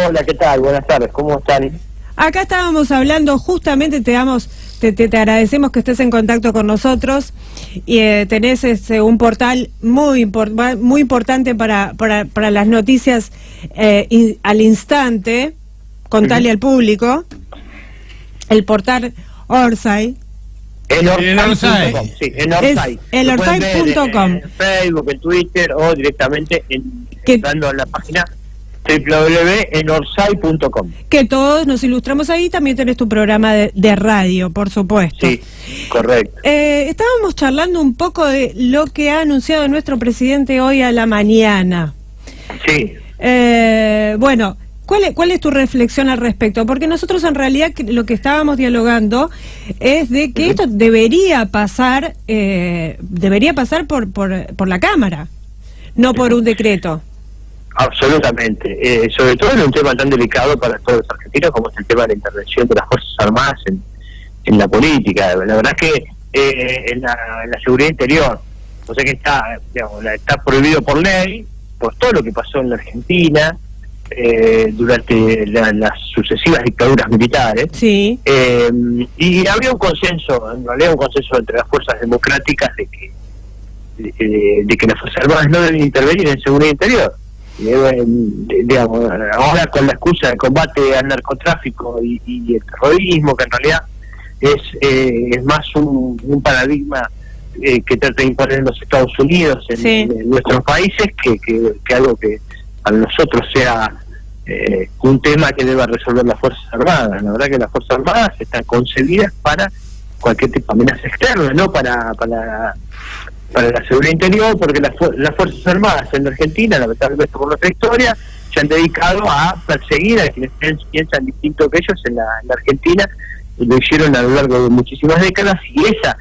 Hola, ¿qué tal? Buenas tardes, ¿cómo están? Acá estábamos hablando, justamente te agradecemos que estés en contacto con nosotros y tenés un portal muy importante para las noticias al instante. Contale al público el portal Orsay. En Orsay.com, sí, en Orsay. En Orsay.com. En Facebook, en Twitter o directamente entrando en la página www.enorsay.com. Que todos nos ilustramos ahí. También tenés tu programa de radio, por supuesto. Sí, correcto. Estábamos charlando un poco de lo que ha anunciado nuestro presidente hoy a la mañana. Sí. Bueno, ¿cuál es tu reflexión al respecto? Porque nosotros en realidad lo que estábamos dialogando es de que esto debería pasar por la Cámara, no por un decreto. Absolutamente, sobre todo en un tema tan delicado para todos los argentinos como es el tema de la intervención de las Fuerzas Armadas en la política. La verdad es que en la seguridad interior, o sea que está prohibido por ley, por todo lo que pasó en la Argentina durante las sucesivas dictaduras militares. Sí. Y había un consenso, en realidad un consenso entre las fuerzas democráticas de que las Fuerzas Armadas no deben intervenir en seguridad interior. Digamos, ahora con la excusa de combate al narcotráfico y el terrorismo, que en realidad es más un paradigma que trata de imponer en los Estados Unidos, en nuestros países, que algo que para nosotros sea un tema que deba resolver las Fuerzas Armadas. La verdad que las Fuerzas Armadas están concebidas para cualquier tipo de amenaza externa, no para la seguridad interior, porque las Fuerzas Armadas en la Argentina, lamentablemente por nuestra historia, se han dedicado a perseguir a quienes piensan distinto que ellos en la Argentina, y lo hicieron a lo largo de muchísimas décadas, y esa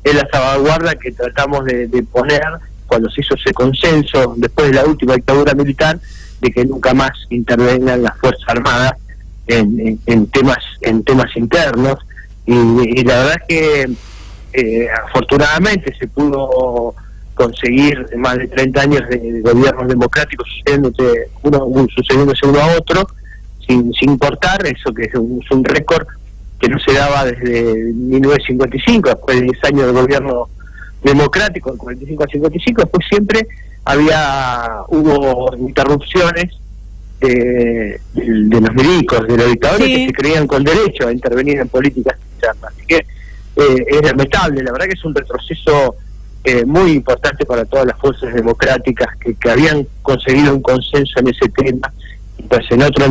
es la salvaguarda que tratamos de poner cuando se hizo ese consenso después de la última dictadura militar, de que nunca más intervengan las Fuerzas Armadas en temas internos, y la verdad es que afortunadamente se pudo conseguir más de 30 años de gobiernos democráticos sucediéndose uno a otro sin importar eso, que es un récord que no se daba desde 1955, después de 10 años de gobierno democrático, de 45 a 55, después siempre hubo interrupciones de los milicos, de los dictadores, que se creían con derecho a intervenir en políticas internas. Así que es lamentable, la verdad que es un retroceso muy importante para todas las fuerzas democráticas que habían conseguido un consenso en ese tema. Entonces en otro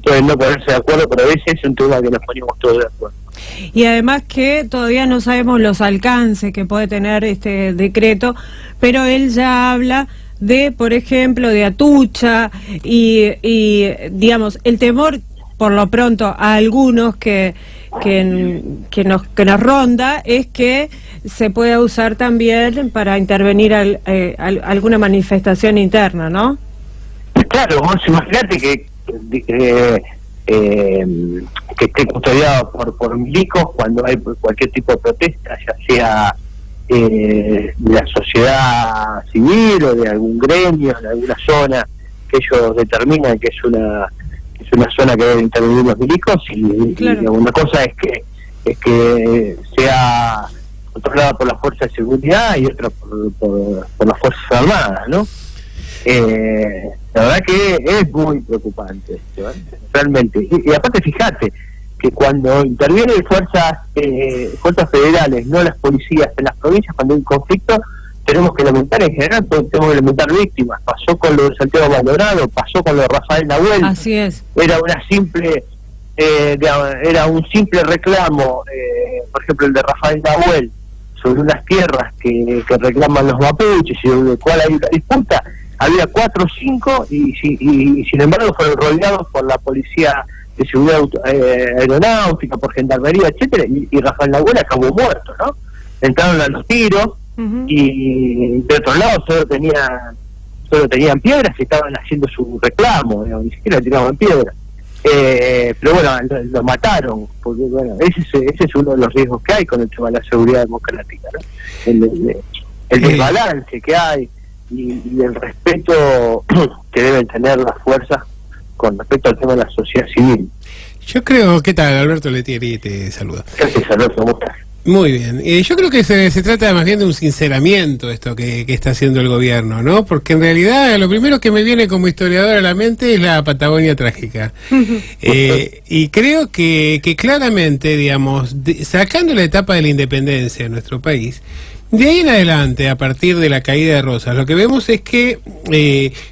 pueden no ponerse de acuerdo, pero a veces es un tema que nos ponemos todos de acuerdo. Y además que todavía no sabemos los alcances que puede tener este decreto, pero él ya habla de, por ejemplo, de Atucha y digamos, el temor por lo pronto a algunos que nos ronda es que se pueda usar también para intervenir alguna manifestación interna, ¿no? Claro, vos imaginate que esté custodiado por milicos cuando hay cualquier tipo de protesta, ya sea de la sociedad civil o de algún gremio, en alguna zona que ellos determinan que es una zona que deben intervenir los milicos, y una cosa es que sea controlada por las fuerzas de seguridad y otra por las Fuerzas Armadas, ¿no? La verdad que es muy preocupante, realmente. Y aparte, fíjate que cuando intervienen fuerzas federales, no las policías en las provincias, cuando hay un conflicto, tenemos que lamentar en general, tenemos que lamentar víctimas. Pasó con lo de Santiago Maldonado, pasó con lo de Rafael Nahuel. Así es. Era un simple reclamo, por ejemplo el de Rafael Nahuel, sobre unas tierras que reclaman los mapuches y sobre el cual hay una disputa. Había 4 o 5 y sin embargo fueron rodeados por la policía de seguridad aeronáutica, por gendarmería, etcétera, y Rafael Nahuel acabó muerto, ¿no? Entraron a los tiros y de otro lado solo tenían piedras y estaban haciendo su reclamo, ni siquiera tiraban piedras. Pero bueno, lo mataron, porque bueno, ese es uno de los riesgos que hay con el tema de la seguridad democrática, ¿no? El desbalance que hay y el respeto que deben tener las fuerzas con respecto al tema de la sociedad civil. Yo creo, ¿qué tal? Alberto Letieri te saluda. Gracias, Alberto, ¿cómo estás? Muy bien. Yo creo que se trata más bien de un sinceramiento esto que está haciendo el gobierno, ¿no? Porque en realidad lo primero que me viene como historiador a la mente es la Patagonia trágica. Y creo que claramente, digamos, sacando la etapa de la independencia en nuestro país, de ahí en adelante, a partir de la caída de Rosas, lo que vemos es que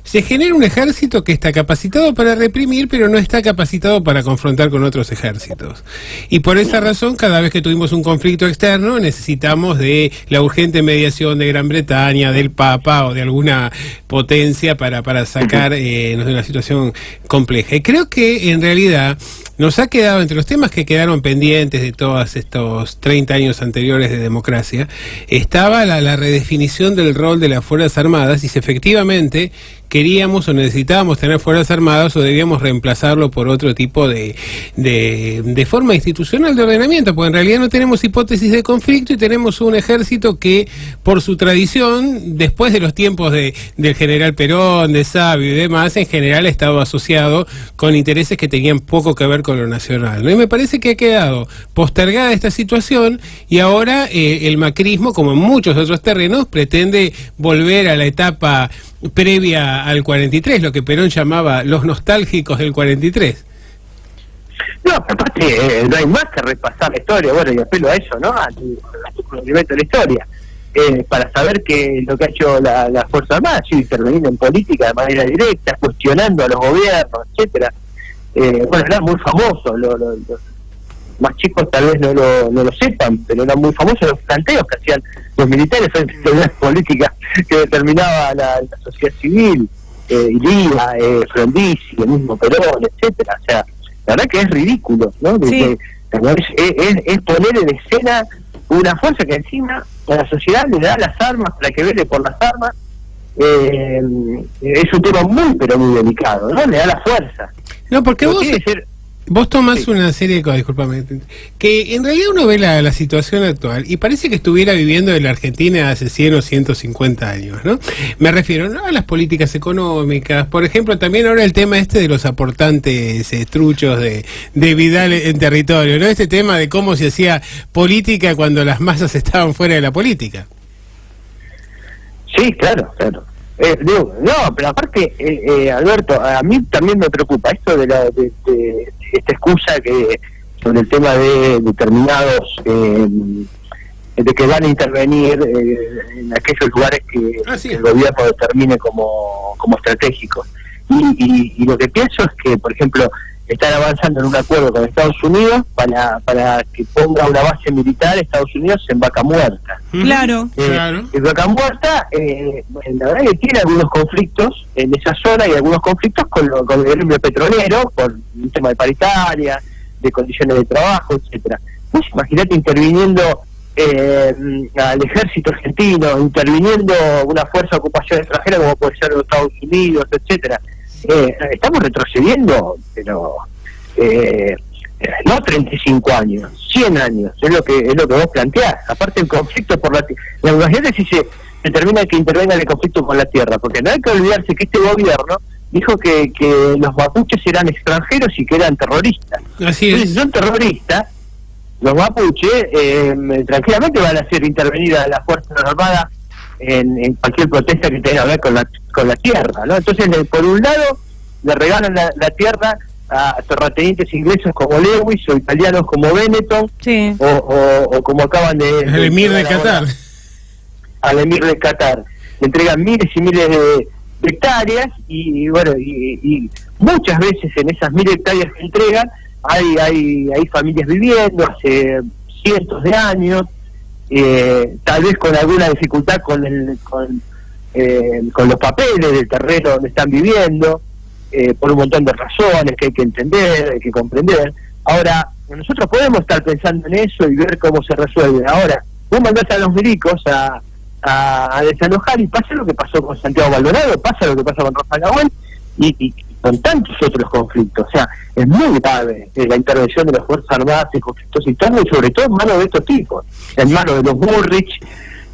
se genera un ejército que está capacitado para reprimir, pero no está capacitado para confrontar con otros ejércitos. Y por esa razón, cada vez que tuvimos un conflicto externo, necesitamos de la urgente mediación de Gran Bretaña, del Papa o de alguna potencia para sacar de una situación compleja. Y creo que, en realidad, nos ha quedado, entre los temas que quedaron pendientes de todos estos 30 años anteriores de democracia, estaba la redefinición del rol de las Fuerzas Armadas y si efectivamente queríamos o necesitábamos tener Fuerzas Armadas o debíamos reemplazarlo por otro tipo de forma institucional de ordenamiento, porque en realidad no tenemos hipótesis de conflicto y tenemos un ejército que, por su tradición, después de los tiempos del general Perón, de Sabio y demás, en general ha estado asociado con intereses que tenían poco que ver con lo nacional, ¿no? Y me parece que ha quedado postergada esta situación y ahora el macrismo, como en muchos otros terrenos, pretende volver a la etapa previa al 43, lo que Perón llamaba los nostálgicos del 43. No, aparte no hay más que repasar la historia, bueno, y apelo a eso, ¿no? Al conocimiento de la historia, para saber que lo que ha hecho la Fuerza Armada ha sido intervenir en política de manera directa, cuestionando a los gobiernos, etcétera. Bueno, era muy famoso, los más chicos tal vez no lo sepan, pero eran muy famosos los planteos que hacían los militares frente a una política que determinaba la sociedad civil, Iliga, Frondizi, el mismo Perón, etcétera. O sea, la verdad que es ridículo, ¿no? Sí. Es poner en escena una fuerza que encima a la sociedad le da las armas para que vele por las armas. Es un tema muy, pero muy delicado, ¿no? Le da la fuerza. No, porque vos tomás una serie de cosas, discúlpame, que en realidad uno ve la situación actual y parece que estuviera viviendo en la Argentina hace 100 o 150 años, ¿no? Me refiero a las políticas económicas, por ejemplo, también ahora el tema de los aportantes truchos de Vidal en territorio, ¿no? Este tema de cómo se hacía política cuando las masas estaban fuera de la política. Sí, claro. No, pero aparte, Alberto, a mí también me preocupa esto de esta excusa que sobre el tema de determinados, de que van a intervenir en aquellos lugares que el gobierno determine como estratégicos. Y lo que pienso es que, por ejemplo, están avanzando en un acuerdo con Estados Unidos para que ponga una base militar Estados Unidos en Vaca Muerta. Claro. En Vaca Muerta, la verdad que tiene algunos conflictos en esa zona y algunos conflictos con el gremio petrolero, por un tema de paritaria, de condiciones de trabajo, etcétera. Pues imagínate interviniendo al ejército argentino, interviniendo una fuerza de ocupación extranjera como puede ser los Estados Unidos, etcétera. Estamos retrocediendo, pero no 35 años, 100 años, es lo que vos planteás. Aparte el conflicto por la imagínate si se determina que intervenga el conflicto con la tierra, porque no hay que olvidarse que este gobierno dijo que los mapuches eran extranjeros y que eran terroristas. Así es. Entonces, si son terroristas, los mapuches tranquilamente van a hacer intervenir a las Fuerzas Armadas en cualquier protesta que tenga que ver con la tierra, ¿no? Entonces, por un lado, le regalan la tierra a terratenientes ingleses como Lewis o italianos como Benetton, sí, o como acaban de el emir de Qatar. Al emir de Qatar. Le entregan miles y miles de hectáreas y bueno, y muchas veces en esas 1000 hectáreas que entregan hay familias viviendo hace cientos de años, tal vez con alguna dificultad con los papeles del terreno donde están viviendo, por un montón de razones que hay que entender, hay que comprender. Ahora, nosotros podemos estar pensando en eso y ver cómo se resuelve. Ahora, vos mandás a los milicos a desalojar y pasa lo que pasó con Santiago Maldonado, pasa lo que pasa con Rafa Nahuel y con tantos otros conflictos. O sea, es muy grave la intervención de las Fuerzas Armadas en conflictos internos y sobre todo en manos de estos tipos, en manos de los Bullrich,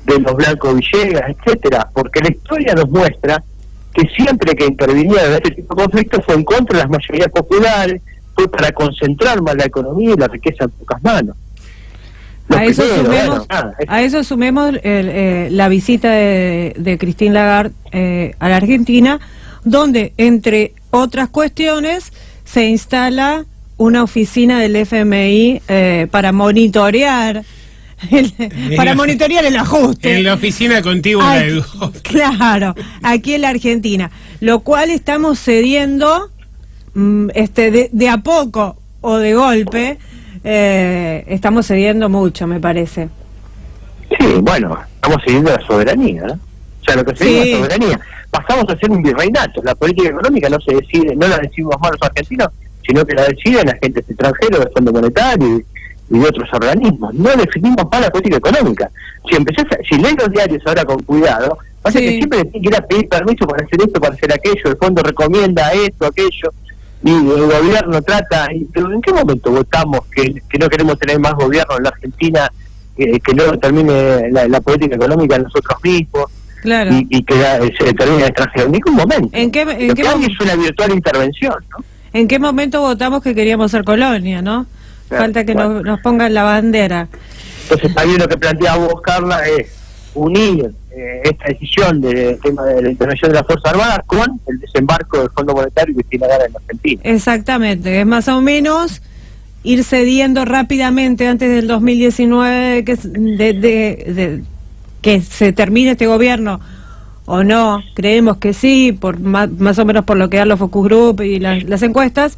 de los Blanco Villegas, etcétera, porque la historia nos muestra que siempre que intervinieron en este tipo de conflictos fue en contra de las mayorías populares, fue para concentrar más la economía y la riqueza en pocas manos. A eso sumemos la visita de Christine Lagarde a la Argentina, donde, entre otras cuestiones, se instala una oficina del FMI para monitorear el ajuste. En la oficina contigua de Edu. Claro, aquí en la Argentina. Lo cual estamos cediendo de a poco o de golpe. Estamos cediendo mucho, me parece. Sí, bueno, estamos cediendo la soberanía, ¿no? O sea, lo que cedimos es la soberanía. Pasamos a ser un virreinato. La política económica no se decide, no la decidimos más los argentinos, sino que la deciden agentes extranjeros del Fondo Monetario y de otros organismos. No definimos más la política económica. Si lees los diarios ahora con cuidado, pasa que siempre tienen que ir a pedir permiso para hacer esto, para hacer aquello, el fondo recomienda esto, aquello, y el gobierno trata. Pero ¿en qué momento votamos que no queremos tener más gobierno en la Argentina, que no termine la política económica nosotros mismos? Claro. Y que se determine el extranjero? En ningún momento. Lo que hay es una virtual intervención, ¿no? ¿En qué momento votamos que queríamos ser colonia, no? Falta que nos pongan la bandera. Entonces, también lo que plantea vos, Carla, es unir esta decisión del tema de la intervención de las Fuerzas Armadas con el desembarco del Fondo Monetario y Christine Lagarde en Argentina. Exactamente, es más o menos ir cediendo rápidamente antes del 2019 que se termine este gobierno o no. Creemos que sí, por más o menos por lo que dan los focus group y las encuestas,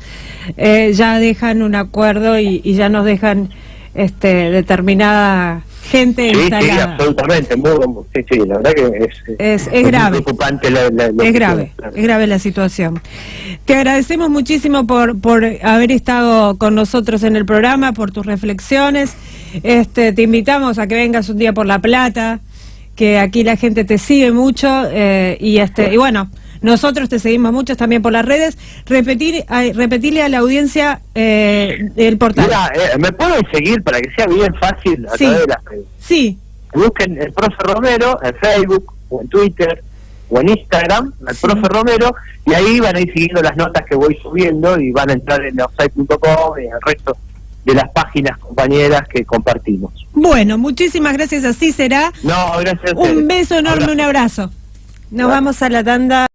ya dejan un acuerdo y ya nos dejan determinada gente instalada. Sí, absolutamente. Sí, la verdad que es grave. Preocupante es grave la situación. Te agradecemos muchísimo por haber estado con nosotros en el programa, por tus reflexiones. Te invitamos a que vengas un día por La Plata, que aquí la gente te sigue mucho y bueno, nosotros te seguimos mucho también por las redes. Repetirle a la audiencia el portal. Mira, me pueden seguir para que sea bien fácil a través de las redes. Sí. Busquen el Profe Romero en Facebook o en Twitter o en Instagram, el Profe Romero, y ahí van a ir siguiendo las notas que voy subiendo y van a entrar en offside.com y en el resto de las páginas compañeras que compartimos. Bueno, muchísimas gracias, así será. No, gracias. Un beso enorme, un abrazo. Nos vamos a la tanda.